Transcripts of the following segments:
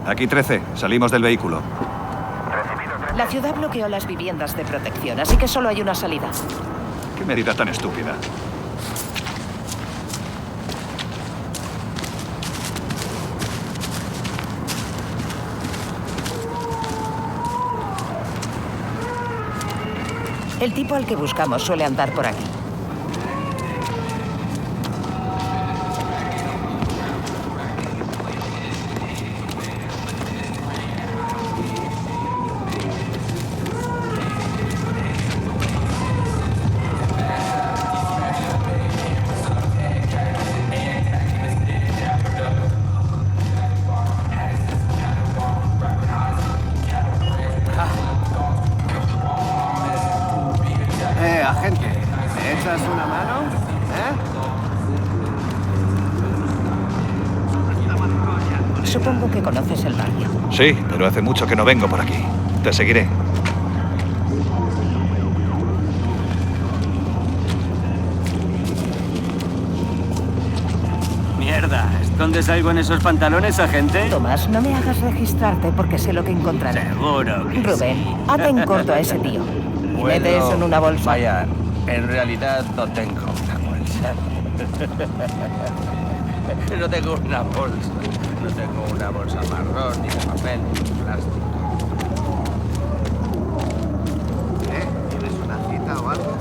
Aquí 13. Salimos del vehículo. La ciudad bloqueó las viviendas de protección, así que solo hay una salida. ¿Qué medida tan estúpida? El tipo al que buscamos suele andar por aquí. Agente, ¿me echas una mano? Supongo que conoces el barrio. Sí, pero hace mucho que no vengo por aquí. Te seguiré. Mierda, ¿escondes algo en esos pantalones, agente? Tomás, no me hagas registrarte porque sé lo que encontraré. Seguro que Rubén, ate en corto a ese tío. Y mete eso en una bolsa. Vaya, en realidad no tengo una bolsa. No tengo una bolsa. No tengo una bolsa marrón, ni de papel, ni de plástico. ¿Tienes una cita o algo?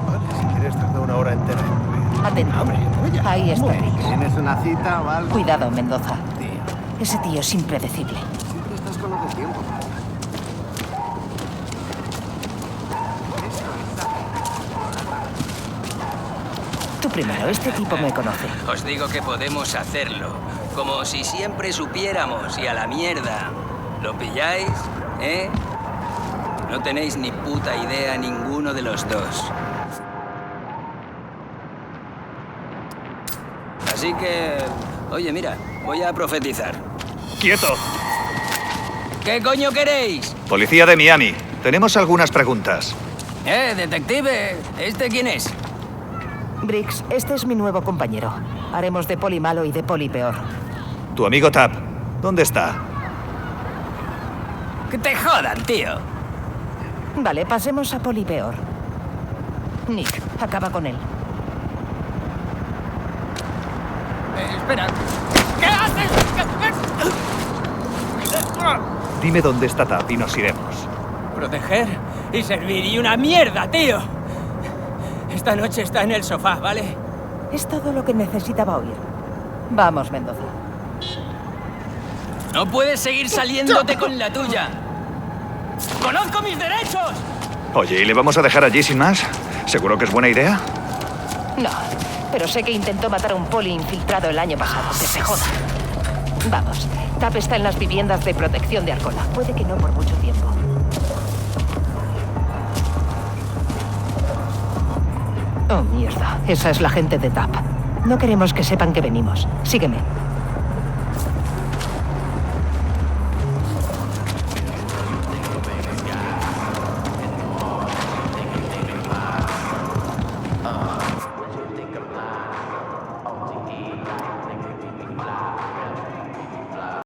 Vale, si quieres tarda una hora entera. Atento. Ahí está Rick. ¿Tienes una cita o algo? Cuidado, Mendoza. Tío, Ese tío es impredecible. siempre estás con lo del tiempo. Tú primero, este tipo me conoce. Os digo que podemos hacerlo. Como si siempre supiéramos y a la mierda. ¿Lo pilláis? ¿Eh? No tenéis ni puta idea ninguno de los dos. Así que... Oye, mira, voy a profetizar. ¡Quieto! ¿Qué coño queréis? Policía de Miami. Tenemos algunas preguntas. Detective, ¿este quién es? Briggs, este es mi nuevo compañero. Haremos de poli malo y de poli peor. Tu amigo Tap, ¿dónde está? Que te jodan, tío. Vale, pasemos a poli peor. Nick, acaba con él. Espera. ¿Qué haces? Dime dónde está Tap y nos iremos. Proteger y servir y una mierda, tío. Esta noche está en el sofá, ¿vale? Es todo lo que necesitaba oír. Vamos, Mendoza. No puedes seguir saliéndote con la tuya. ¡Conozco mis derechos! Oye, ¿y le vamos a dejar allí sin más? ¿Seguro que es buena idea? No, pero sé que intentó matar a un poli infiltrado el año pasado. Que se joda. Vamos, Tap está en las viviendas de protección de Arcola. Puede que no por mucho tiempo. Oh, mierda. Esa es la gente de Tap. No queremos que sepan que venimos. Sígueme.